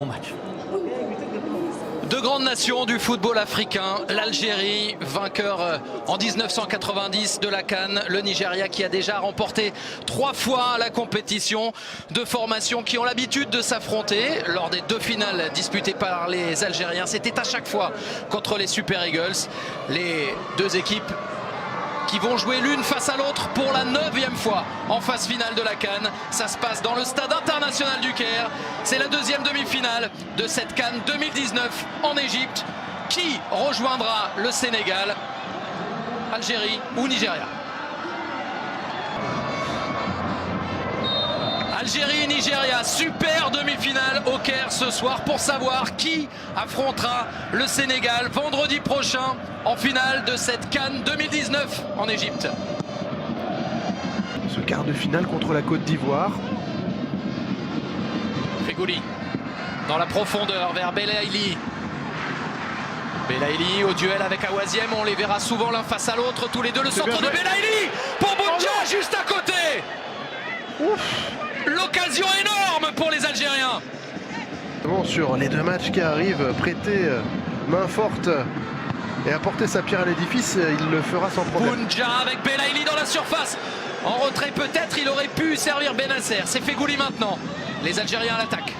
Bon match. Deux grandes nations du football africain, l'Algérie, vainqueur en 1990 de la CAN, le Nigeria qui a déjà remporté 3 fois la compétition, deux formations qui ont l'habitude de s'affronter lors des deux finales disputées par les Algériens. C'était à chaque fois contre les Super Eagles, les deux équipes qui vont jouer l'une face à l'autre pour la 9e fois en phase finale de la CAN. Ça se passe dans le stade international du Caire. C'est la deuxième demi-finale de cette CAN 2019 en Égypte. Qui rejoindra le Sénégal, Algérie ou Nigeria? Algérie-Nigeria, super demi-finale au Caire ce soir pour savoir qui affrontera le Sénégal vendredi prochain en finale de cette CAN 2019 en Égypte. Ce quart de finale contre la Côte d'Ivoire. Fegouli dans la profondeur vers Belaïli. Belaïli au duel avec Awaziem, on les verra souvent l'un face à l'autre, tous les deux. Le centre de Belaïli pour Bounja juste à côté. L'occasion énorme pour les Algériens. Bon, sur les deux matchs qui arrivent, prêter main forte et apporter sa pierre à l'édifice, il le fera sans problème. Bounja avec Belaïli dans la surface. En retrait peut-être, il aurait pu servir Benasser. C'est Fegouli maintenant. Les Algériens à l'attaque.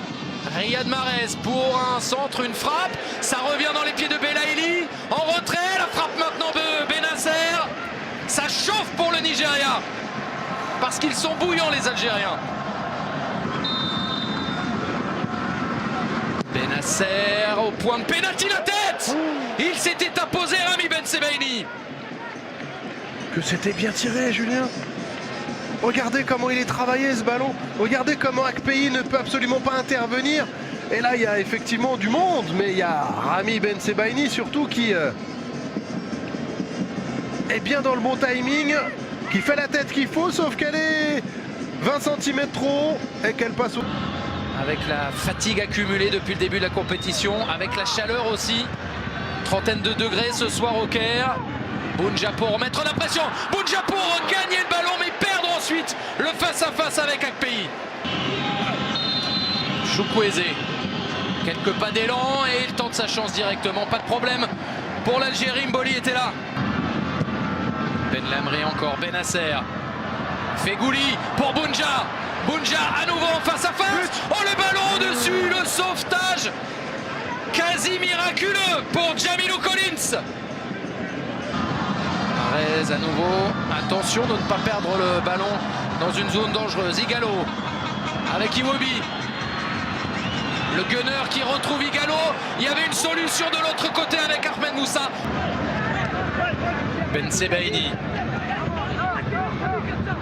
Riyad Mahrez pour un centre, une frappe. Ça revient dans les pieds de Belaïli. En retrait, la frappe maintenant de Benasser. Ça chauffe pour le Nigeria. Parce qu'ils sont bouillants les Algériens. Benasser au point de pénalty, la tête. Il s'était imposé Rami Ben Sebaini. Que c'était bien tiré, Julien. Regardez comment il est travaillé ce ballon. Regardez comment Akpeyi ne peut absolument pas intervenir. Et là, il y a effectivement du monde, mais il y a Rami Ben Sebaini surtout qui est bien dans le bon timing, qui fait la tête qu'il faut, sauf qu'elle est 20 cm trop haut et qu'elle passe au... Avec la fatigue accumulée depuis le début de la compétition, avec la chaleur aussi. Trentaine de degrés ce soir au Caire. Bounja pour remettre la pression. Bounja pour gagner le ballon, mais perdre ensuite le face-à-face avec Akpeyi. Chukwueze. Quelques pas d'élan et il tente sa chance directement. Pas de problème pour l'Algérie. Mboli était là. Ben Lamri encore. Benasser. Fegouli pour Bounja. Bounja à nouveau en face-à-face. Oh, le ballon au-dessus, le sauvetage quasi miraculeux pour Jamilou Collins. Mahrez à nouveau. Attention de ne pas perdre le ballon dans une zone dangereuse. Igalo avec Iwobi. Le gunner qui retrouve Igalo. Il y avait une solution de l'autre côté avec Ahmed Moussa. Ben Sebaini.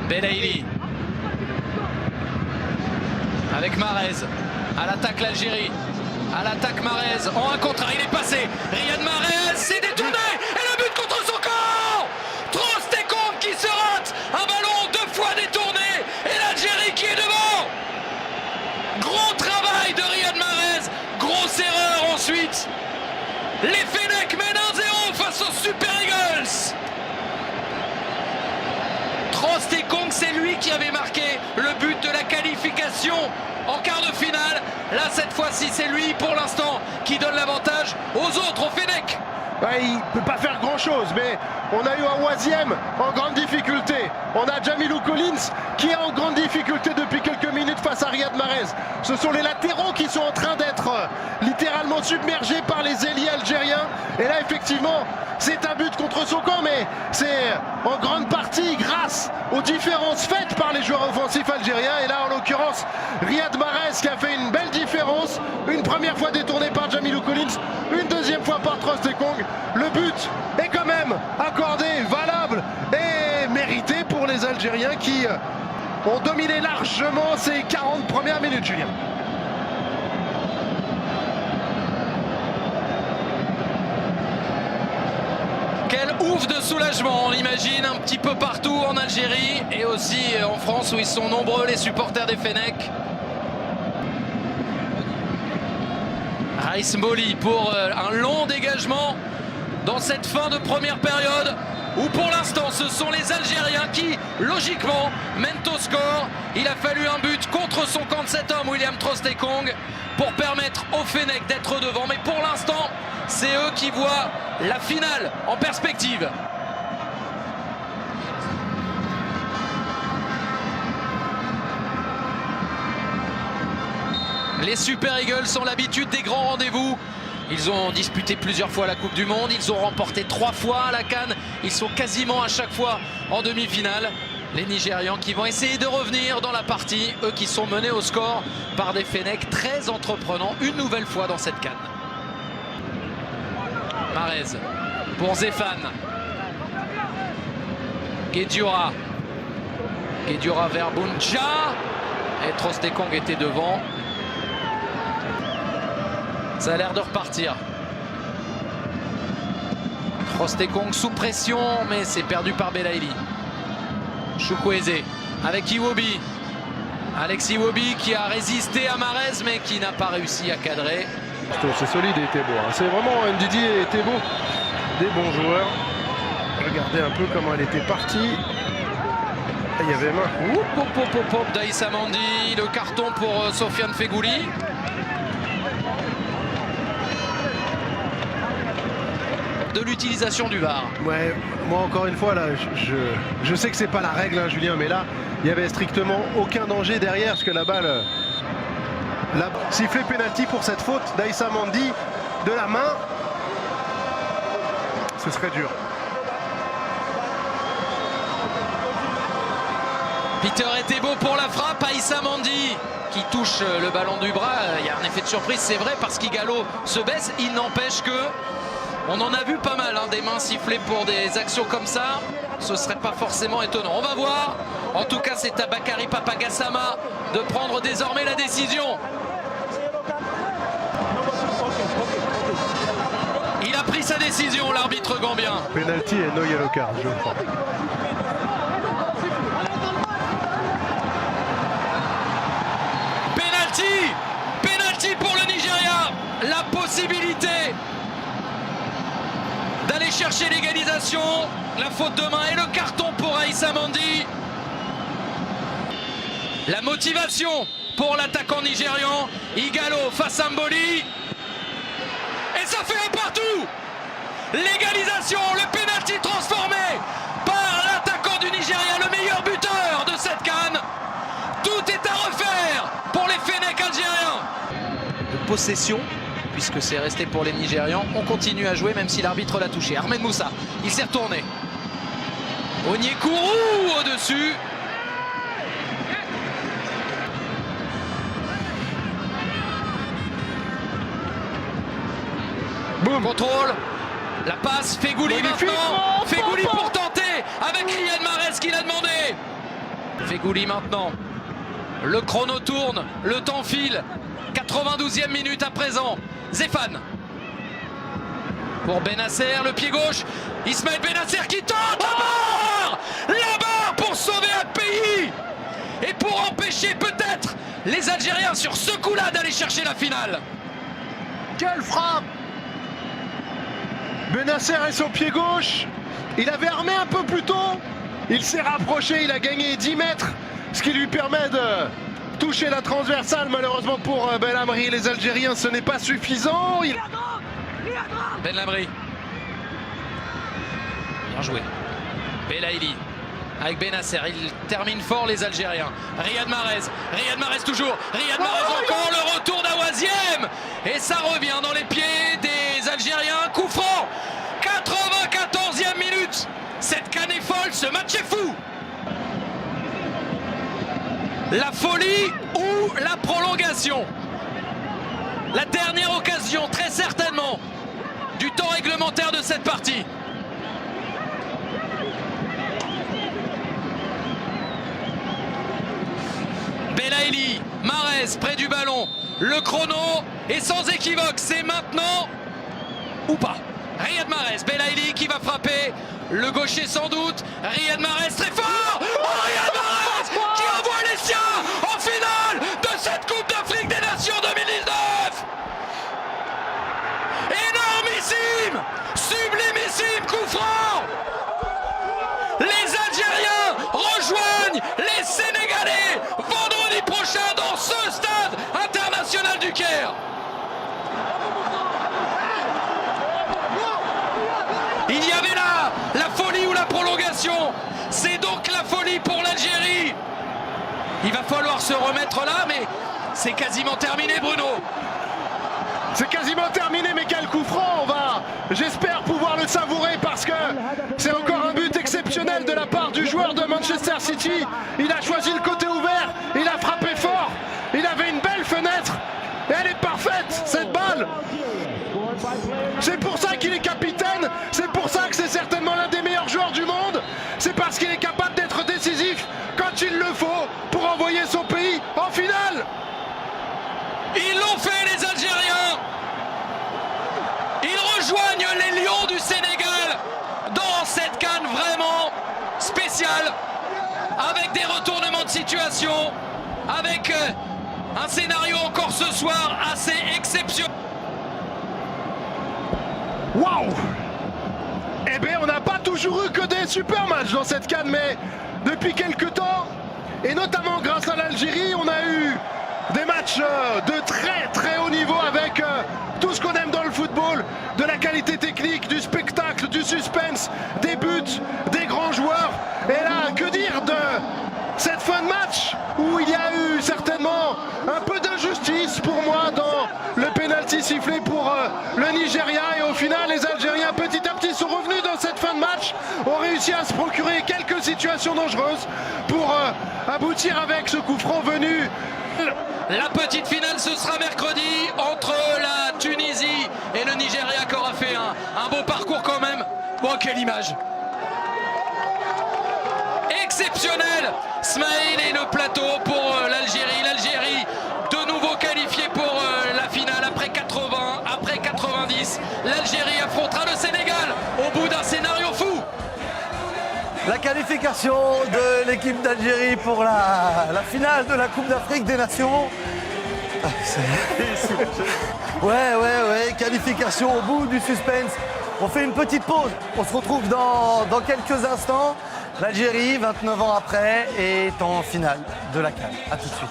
Belaïli. Avec Mahrez. À l'attaque l'Algérie. À l'attaque Mahrez. En un contre un, il est passé. Riyad Mahrez s'est détourné. Et le but contre son camp. Trostekong qui se rate. Un ballon 2 fois détourné. Et l'Algérie qui est devant. Gros travail de Riyad Mahrez. Grosse erreur ensuite. Les Fennecs mènent 1-0 face aux Super Eagles. Trostekong, c'est lui qui avait marqué le but de la qualification en quart de finale. Là, cette fois-ci, c'est lui pour l'instant qui donne l'avantage aux autres, aux Fennecs. Ouais, il ne peut pas faire grand-chose, mais on a eu un Awaziem en grande difficulté. On a Jamilou Collins qui est en grande difficulté depuis quelques minutes face à Riyad Mahrez. Ce sont les latéraux qui sont en train d'être littéralement submergés par les ailiers algériens. Et là, effectivement, c'est un but contre son camp, mais c'est en grande partie grâce aux différences faites par les joueurs offensifs algériens. Et là, en l'occurrence, Riyad Mahrez qui a fait une belle différence. Une première fois détourné par Jamilou Collins, une deuxième fois par Trostekong. Le but est quand même accordé, valable et mérité pour les Algériens qui ont dominé largement ces 40 premières minutes, Julien. Quel ouf de soulagement, on imagine un petit peu partout en Algérie et aussi en France où ils sont nombreux les supporters des Fennecs. Raïs Mboli pour un long dégagement dans cette fin de première période. où pour l'instant ce sont les Algériens qui logiquement mènent au score. Il a fallu un but contre son camp de cet homme, William Troost-Ekong, pour permettre au Fennec d'être devant. Mais pour l'instant, c'est eux qui voient la finale en perspective. Les Super Eagles ont l'habitude des grands rendez-vous. Ils ont disputé plusieurs fois la Coupe du Monde, ils ont remporté 3 fois la CAN, ils sont quasiment à chaque fois en demi-finale. Les Nigérians qui vont essayer de revenir dans la partie, eux qui sont menés au score par des Fennecs très entreprenants une nouvelle fois dans cette CAN. Marez pour Zéphane. Guedioura. Guedioura vers Bounja. Et Troost-Ekong était devant. Ça a l'air de repartir. Troost-Ekong sous pression, mais c'est perdu par Belaïli. Chukwueze avec Iwobi. Alex Iwobi qui a résisté à Marez, mais qui n'a pas réussi à cadrer. C'est solide et Tebo. C'est vraiment Ndidi et Tebo, des bons joueurs. Regardez un peu comment elle était partie. Il y avait main. Daïssa Mandi, le carton pour Sofiane Feghouli. De l'utilisation du VAR. Ouais, moi encore une fois là, je sais que c'est pas la règle, hein, Julien, mais là il y avait strictement aucun danger derrière parce que la balle, sifflé pénalty pour cette faute d'Aïssa Mandi de la main, ce serait dur. Peter Etebo pour la frappe, Aïssa Mandi qui touche le ballon du bras. Il y a un effet de surprise, c'est vrai, parce qu'Igalo se baisse. Il n'empêche que on en a vu pas mal, hein, des mains sifflées pour des actions comme ça. Ce serait pas forcément étonnant. On va voir. En tout cas, c'est à Bakary Papagassama de prendre désormais la décision. Il a pris sa décision, l'arbitre gambien. Penalty et no yellow card, je crois. Penalty pour le Nigeria. La possibilité d'aller chercher l'égalisation, la faute de main et le carton pour Aïssa Mandi. La motivation pour l'attaquant nigérian, Igalo face à Mboli. Et ça fait un partout. L'égalisation, le penalty transformé par l'attaquant du Nigeria, le meilleur buteur de cette CAN. Tout est à refaire pour les Fennecs algériens. De possession, puisque c'est resté pour les Nigérians. On continue à jouer même si l'arbitre l'a touché. Ahmed Moussa, il s'est retourné. Onyekuru au-dessus. Boum. Contrôle. La passe, Feghouli maintenant. Feghouli pour tenter avec Riyad Mahrez qui l'a demandé. Feghouli maintenant. Le chrono tourne, le temps file. 92e minute à présent. Zéphane. Pour Benasser, le pied gauche. Ismaël Benasser qui tente la barre. La barre pour sauver un pays. Et pour empêcher peut-être les Algériens sur ce coup-là d'aller chercher la finale. Quelle frappe! Benasser est son pied gauche. Il avait armé un peu plus tôt. Il s'est rapproché, il a gagné 10 mètres. Ce qui lui permet de toucher la transversale. Malheureusement pour Belhamri, les Algériens, ce n'est pas suffisant. Belhamri. Bien joué. Belaïli avec Benasser. Il termine fort les Algériens. Riyad Mahrez. Riyad Mahrez toujours. Riyad Mahrez encore. Le retour d'Awaziem. Et ça revient dans les pieds des Algériens. Coup franc. 94e minute. Cette CAN est folle. Ce match est fou. La folie ou la prolongation. La dernière occasion, très certainement, du temps réglementaire de cette partie. Belaïli, Mahrez près du ballon. Le chrono est sans équivoque. C'est maintenant ou pas. Riyad Mahrez, Belaïli qui va frapper. Le gaucher sans doute. Riyad Mahrez très fort. Oh, Riyad Mahrez qui envoie les siens en finale de cette Coupe d'Afrique des Nations 2019. Énormissime, sublimissime coup franc. se remettre là, mais c'est quasiment terminé, Bruno. C'est quasiment terminé, mais quel coup franc! J'espère pouvoir le savourer parce que c'est encore un but exceptionnel de la part du joueur de Manchester City. Il a choisi le côté ouvert, il a frappé fort, il avait une belle fenêtre et elle est parfaite, cette balle. C'est pour ça qu'il est capitaine, c'est pour ça que c'est certainement l'un des meilleurs joueurs du monde. C'est parce qu'il est capable d'être décisif quand il le faut pour envoyer son pays en finale. Ils l'ont fait, les Algériens. Ils rejoignent les Lions du Sénégal dans cette CAN vraiment spéciale, avec des retournements de situation, avec un scénario encore ce soir assez exceptionnel. Waouh! Eh bien, on n'a pas toujours eu que des super matchs dans cette CAN, mais depuis quelques temps, et notamment grâce à l'Algérie, on a eu des matchs de très très haut niveau avec tout ce qu'on aime dans le football, de la qualité technique, du spectacle, du suspense, des buts, des grands joueurs. Et là, que dire de cette fin de match où il y a eu certainement un peu d'injustice pour moi dans le pénalty sifflé pour le Nigeria, et au final les Algériens petit à petit sont revenus dans cette fin de match, ont réussi à se procurer quelques situations dangereuses pour aboutir avec ce coup franc venu. La petite finale, ce sera mercredi entre la Tunisie et le Nigeria, qui aura fait un beau parcours quand même. Bon, quelle image! Exceptionnel, Smaïl et le plateau pour l'Algérie. L'Algérie de nouveau qualifiée pour la finale après 80, après 90. L'Algérie affrontera le Sénégal au bout d'un scénario fou. La qualification de l'équipe d'Algérie pour la finale de la Coupe d'Afrique des Nations. Ouais, qualification au bout du suspense. On fait une petite pause, on se retrouve dans quelques instants. L'Algérie, 29 ans après, est en finale de la CAN. A tout de suite.